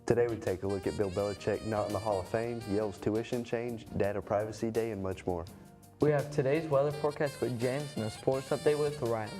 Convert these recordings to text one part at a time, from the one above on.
Today we take a look at Bill Belichick not in the Hall of Fame, Yale's tuition change, Data Privacy Day, and much more. We have today's weather forecast with James and a sports update with Riley.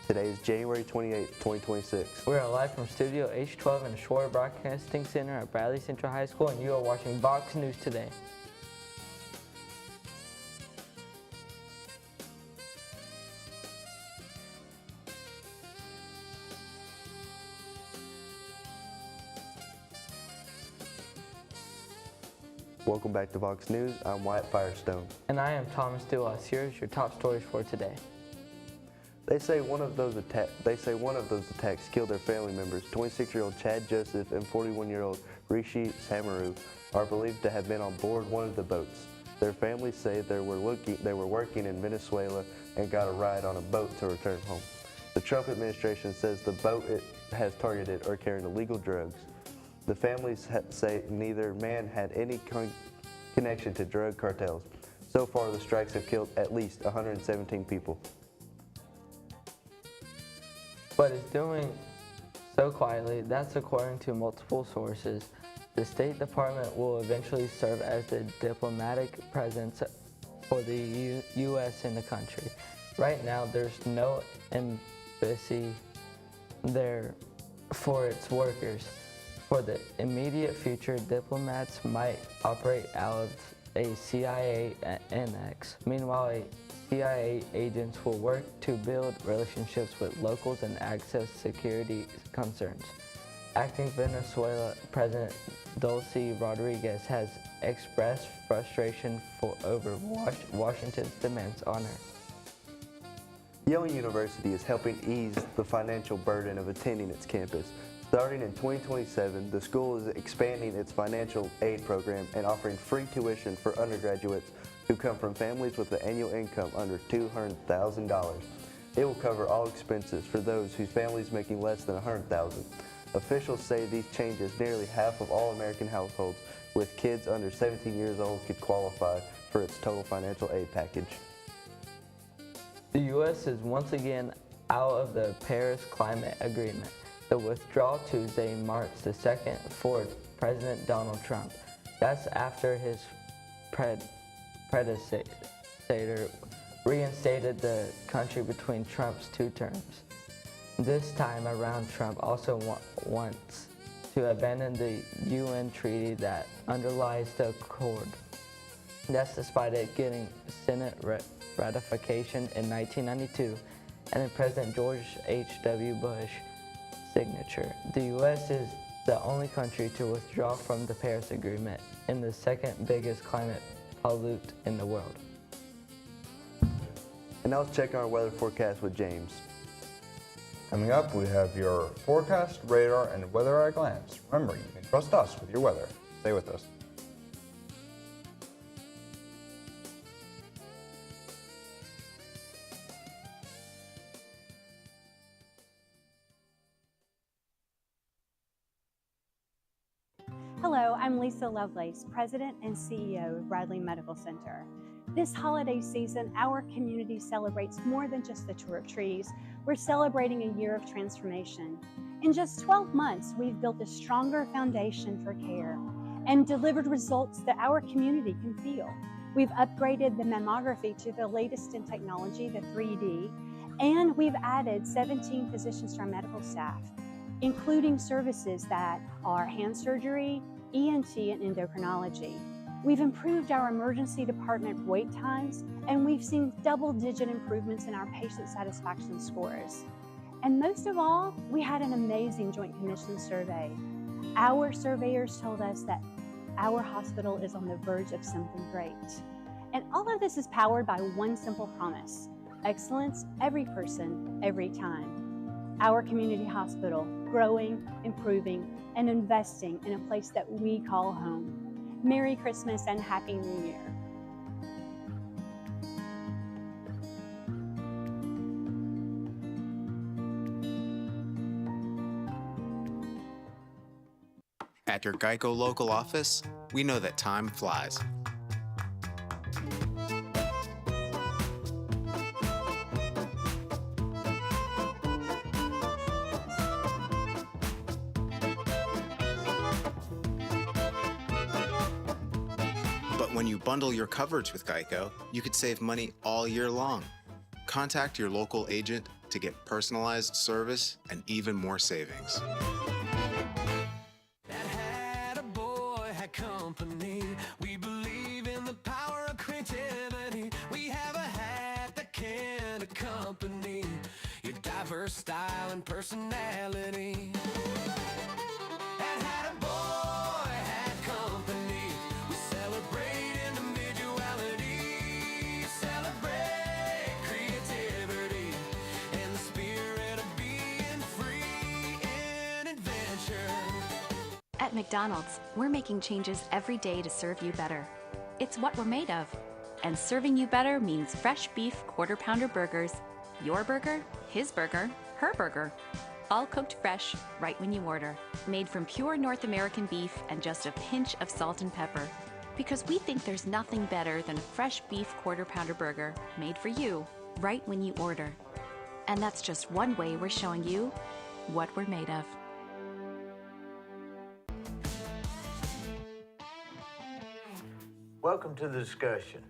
Today is January 28, 2026. We are live from Studio H12 in the Shroyer Broadcasting Center at Bradley Central High School, and you are watching VOX News Today. Welcome back to VOX News. I'm Wyatt Firestone. And I am Thomas Dulas. Here's your top stories for today. They say one of those attacks killed their family members. 26-year-old Chad Joseph and 41-year-old Rishi Samaru are believed to have been on board one of the boats. Their families say they were working in Venezuela and got a ride on a boat to return home. The Trump administration says the boat it has targeted are carrying illegal drugs. The families say neither man had any connection to drug cartels. So far, the strikes have killed at least 117 people. But it's doing so quietly. That's according to multiple sources. The State Department will eventually serve as the diplomatic presence for the U.S. in the country. Right now, there's no embassy there for its workers. For the immediate future, diplomats might operate out of a CIA annex. Meanwhile, CIA agents will work to build relationships with locals and access security concerns. Acting Venezuela President Dulce Rodriguez has expressed frustration over Washington's demands on her. Yale University is helping ease the financial burden of attending its campus. Starting in 2027, the school is expanding its financial aid program and offering free tuition for undergraduates who come from families with an annual income under $200,000. It will cover all expenses for those whose families making less than $100,000. Officials say these changes nearly half of all American households with kids under 17 years old could qualify for its total financial aid package. The U.S. is once again out of the Paris Climate Agreement. The withdrawal Tuesday marks the second for President Donald Trump. That's after his predecessor reinstated the country between Trump's two terms. This time around, Trump also wants to abandon the UN treaty that underlies the accord. That's despite it getting Senate ratification in 1992 and then President George H.W. Bush signature. The U.S. is the only country to withdraw from the Paris Agreement and the second biggest climate pollutant in the world. And now let's check our weather forecast with James. Coming up, we have your forecast, radar, and weather at a glance. Remember, you can trust us with your weather. Stay with us. Hello, I'm Lisa Lovelace, President and CEO of Bradley Medical Center. This holiday season, our community celebrates more than just the tour of trees. We're celebrating a year of transformation. In just 12 months, we've built a stronger foundation for care and delivered results that our community can feel. We've upgraded the mammography to the latest in technology, the 3D, and we've added 17 physicians to our medical staff, including services that are hand surgery, ENT, and endocrinology. We've improved our emergency department wait times, and we've seen double-digit improvements in our patient satisfaction scores. And most of all, we had an amazing Joint Commission survey. Our surveyors told us that our hospital is on the verge of something great. And all of this is powered by one simple promise: excellence, every person, every time. Our community hospital, growing, improving, and investing in a place that we call home. Merry Christmas and Happy New Year. At your Geico local office, we know that time flies. But when you bundle your coverage with Geico, you could save money all year long. Contact your local agent to get personalized service and even more savings. That hat a boy had company. We believe in the power of creativity. We have a hat that can accompany your diverse style and personality. That hat a boy had company. We celebrate individuality, celebrate creativity, and the spirit of being free in adventure. At McDonald's, we're making changes every day to serve you better. It's what we're made of. And serving you better means fresh beef quarter pounder burgers. Your burger, his burger, her burger. All cooked fresh, right when you order. Made from pure North American beef and just a pinch of salt and pepper. Because we think there's nothing better than a fresh beef quarter pounder burger made for you, right when you order. And that's just one way we're showing you what we're made of. Welcome to the discussion.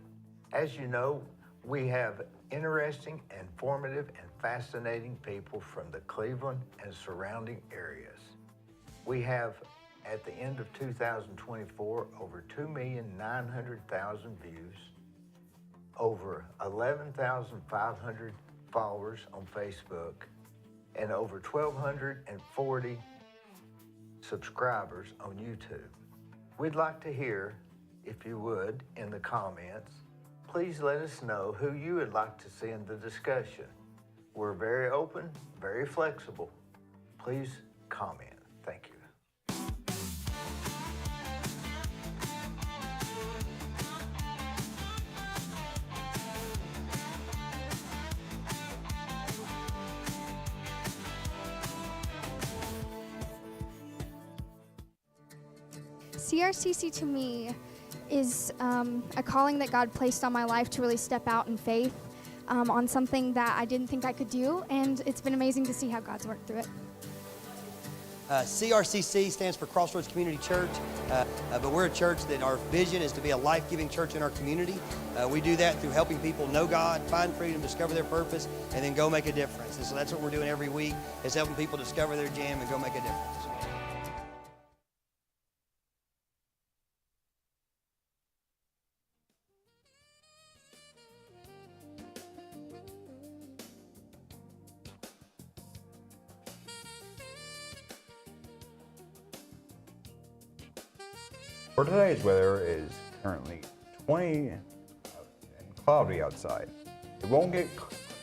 As you know, we have interesting, informative, and fascinating people from the Cleveland and surrounding areas. We have, at the end of 2024, over 2,900,000 views, over 11,500 followers on Facebook, and over 1,240 subscribers on YouTube. We'd like to hear, if you would, in the comments, please let us know who you would like to see in the discussion. We're very open, very flexible. Please comment. Thank you. CRCC to me is a calling that God placed on my life to really step out in faith on something that I didn't think I could do, and it's been amazing to see how God's worked through it. CRCC stands for Crossroads Community Church, but we're a church that our vision is to be a life-giving church in our community. We do that through helping people know God, find freedom, discover their purpose, and then go make a difference. And so that's what we're doing every week, is helping people discover their jam and go make a difference. For today's weather is currently 20 and cloudy outside. It won't get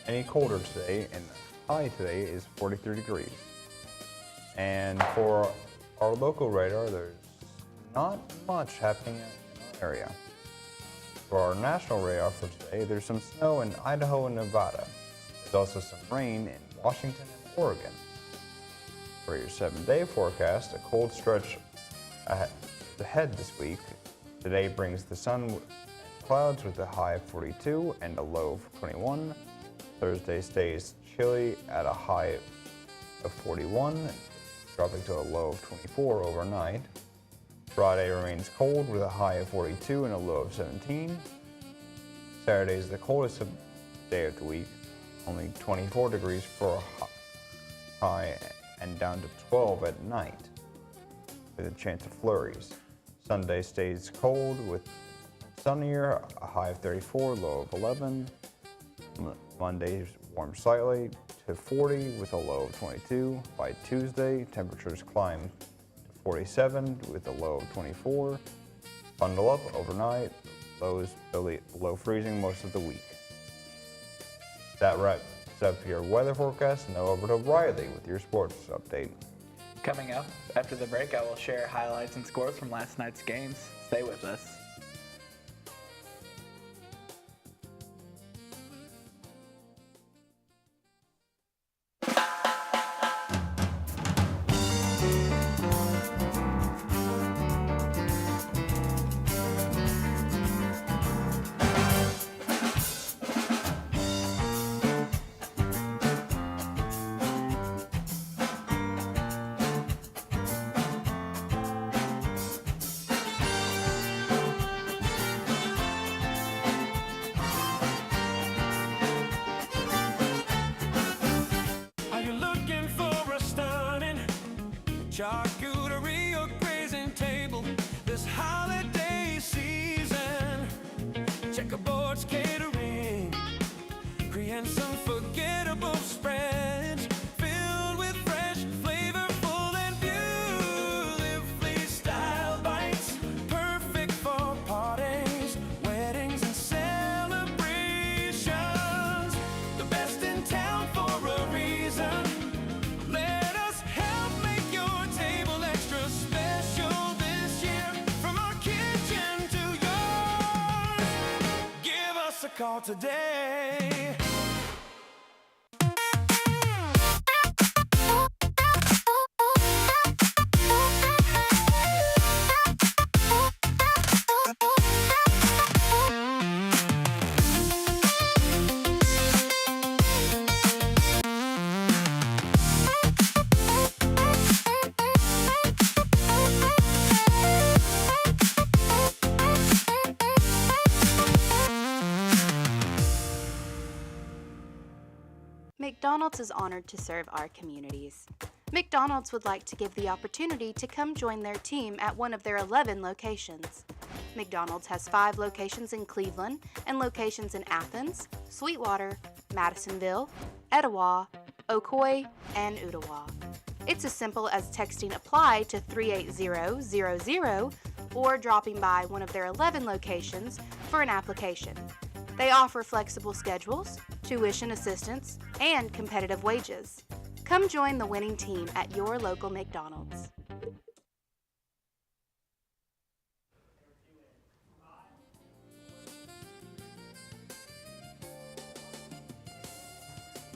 any colder today, and the high today is 43 degrees. And for our local radar, there's not much happening in our area. For our national radar for today, there's some snow in Idaho and Nevada. There's also some rain in Washington and Oregon. For your 7-day forecast, a cold stretch ahead this week. Today brings the sun and clouds with a high of 42 and a low of 21. Thursday stays chilly at a high of 41, dropping to a low of 24 overnight. Friday remains cold with a high of 42 and a low of 17. Saturday is the coldest day of the week, only 24 degrees for a high and down to 12 at night, with a chance of flurries. Sunday stays cold with sunnier, a high of 34, low of 11. Monday warm slightly to 40 with a low of 22. By Tuesday, temperatures climb to 47 with a low of 24. Bundle up overnight, lows below freezing most of the week. That wraps up your weather forecast. Now over to Riley with your sports update. Coming up, after the break, I will share highlights and scores from last night's games. Stay with us. charcuterie or grazing table this holiday season. Checkerboards catering, create some forgettable spreads filled with fresh, flavorful, and beautifully styled bites. Perfect for parties, weddings, and celebrations. The best in town for a reason. Let us help make your table extra special this year. From our kitchen to yours, give us a call today. McDonald's is honored to serve our communities. McDonald's would like to give the opportunity to come join their team at one of their 11 locations. McDonald's has 5 locations in Cleveland and locations in Athens, Sweetwater, Madisonville, Etowah, Ocoee, and Ottawa. It's as simple as texting APPLY to 38000 or dropping by one of their 11 locations for an application. They offer flexible schedules, tuition assistance, and competitive wages. Come join the winning team at your local McDonald's.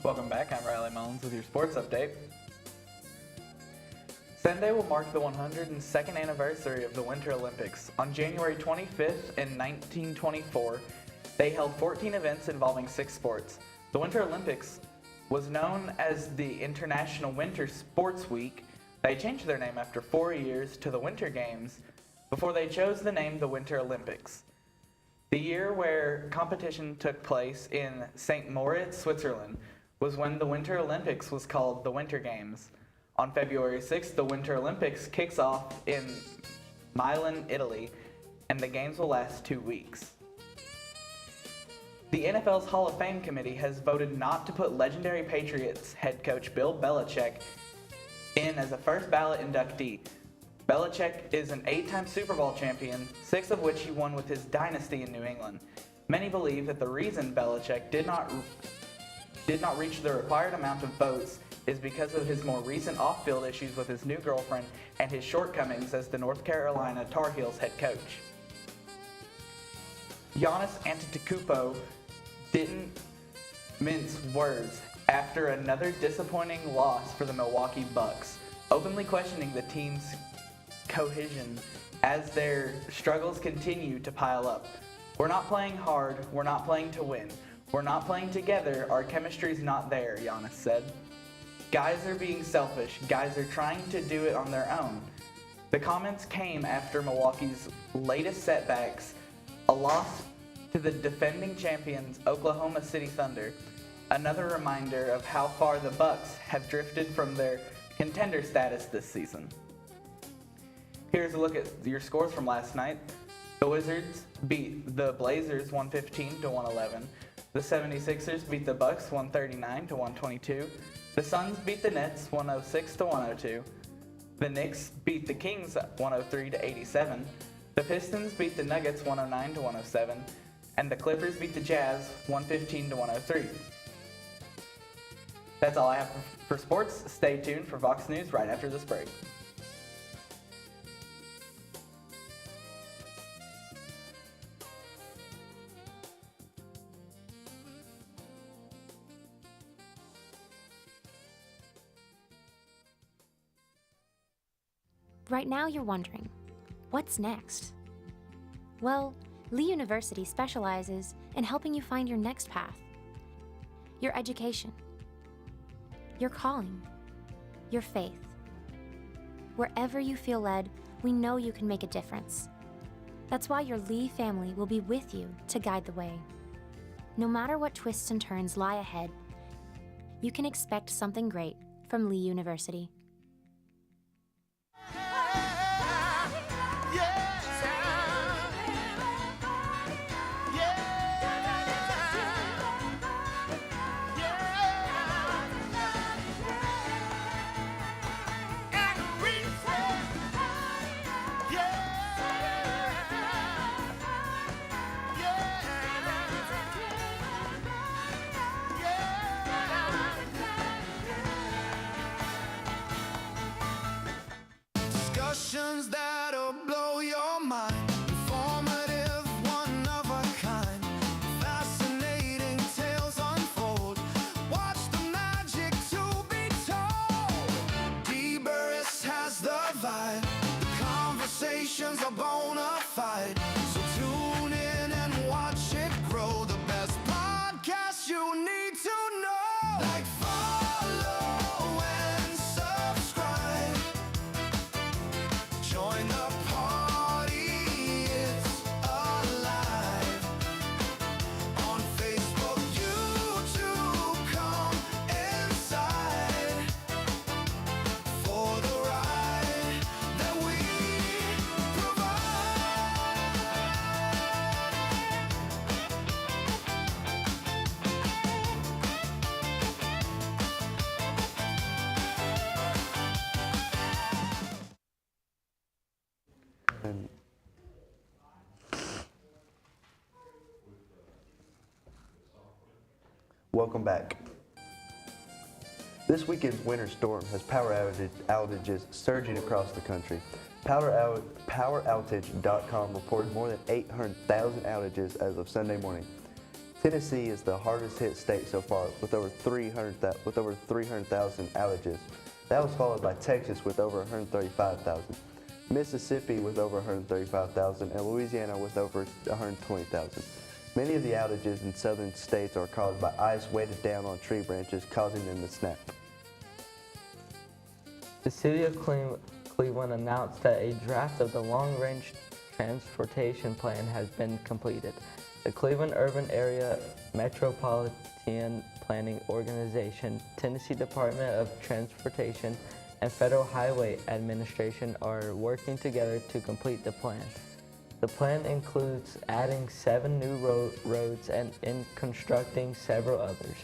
Welcome back, I'm Riley Mullins with your sports update. Sunday will mark the 102nd anniversary of the Winter Olympics. On January 25th in 1924, they held 14 events involving 6 sports. The Winter Olympics was known as the International Winter Sports Week. They changed their name after 4 years to the Winter Games before they chose the name the Winter Olympics. The year where competition took place in St. Moritz, Switzerland, was when the Winter Olympics was called the Winter Games. On February 6th, the Winter Olympics kicks off in Milan, Italy, and the games will last 2 weeks. The NFL's Hall of Fame committee has voted not to put legendary Patriots head coach Bill Belichick in as a first ballot inductee. Belichick is an 8-time Super Bowl champion, 6 of which he won with his dynasty in New England. Many believe that the reason Belichick did not reach the required amount of votes is because of his more recent off-field issues with his new girlfriend and his shortcomings as the North Carolina Tar Heels head coach. Giannis Antetokounmpo didn't mince words after another disappointing loss for the Milwaukee Bucks, openly questioning the team's cohesion as their struggles continue to pile up. We're not playing hard, we're not playing to win. We're not playing together, our chemistry's not there, Giannis said. Guys are being selfish, guys are trying to do it on their own. The comments came after Milwaukee's latest setbacks, a loss to the defending champions Oklahoma City Thunder, another reminder of how far the Bucks have drifted from their contender status this season. Here's a look at your scores from last night. The Wizards beat the Blazers 115-111. The 76ers beat the Bucks 139-122. The Suns beat the Nets 106-102. The Knicks beat the Kings 103-87. The Pistons beat the Nuggets 109-107. And the Clippers beat the Jazz 115-103. That's all I have for sports. Stay tuned for Vox News right after this break. Right now you're wondering, what's next? Well, Lee University specializes in helping you find your next path, your education, your calling, your faith. Wherever you feel led, we know you can make a difference. That's why your Lee family will be with you to guide the way. No matter what twists and turns lie ahead, you can expect something great from Lee University. And welcome back. This weekend's winter storm has power outages surging across the country. PowerOutage.com reported more than 800,000 outages as of Sunday morning. Tennessee is the hardest hit state so far with over 300,000 outages. That was followed by Texas with over 135,000, Mississippi with over 135,000, and Louisiana with over 120,000. Many of the outages in southern states are caused by ice weighted down on tree branches, causing them to snap. The city of Cleveland announced that a draft of the long-range transportation plan has been completed. The Cleveland Urban Area Metropolitan Planning Organization, Tennessee Department of Transportation, and Federal Highway Administration are working together to complete the plan. The plan includes adding 7 new roads and in constructing several others,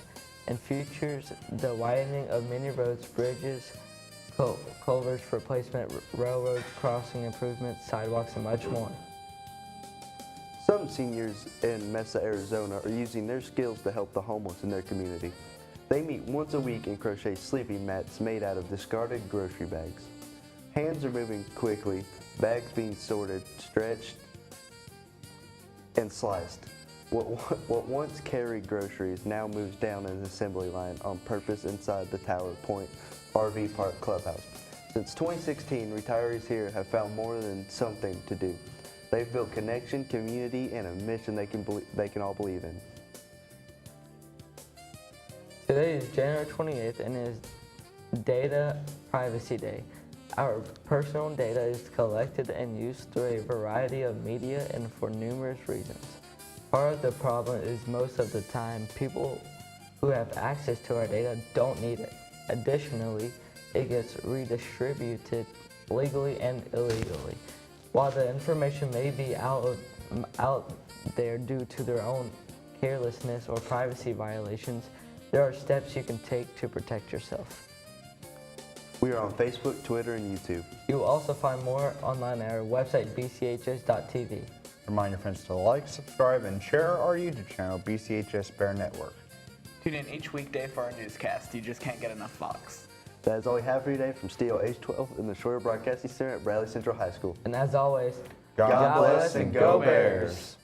and features the widening of many roads, bridges, culverts replacement, railroad crossing improvements, sidewalks, and much more. Some seniors in Mesa, Arizona are using their skills to help the homeless in their community. They meet once a week and crochet sleeping mats made out of discarded grocery bags. Hands are moving quickly, bags being sorted, stretched, and sliced. What once carried groceries now moves down an assembly line on purpose inside the Tower Point RV Park Clubhouse. Since 2016, retirees here have found more than something to do. They've built connection, community, and a mission they can all believe in. Today is January 28th and is Data Privacy Day. Our personal data is collected and used through a variety of media and for numerous reasons. Part of the problem is most of the time people who have access to our data don't need it. Additionally, it gets redistributed legally and illegally. While the information may be out there due to their own carelessness or privacy violations, there are steps you can take to protect yourself. We are on Facebook, Twitter, and YouTube. You will also find more online at our website, bchs.tv. Remind your friends to like, subscribe, and share our YouTube channel, BCHS Bear Network. Tune in each weekday for our newscast. You just can't get enough Fox. That is all we have for you today from Studio H12 in the Shroyer Broadcasting Center at Bradley Central High School. And as always, God bless and go Bears!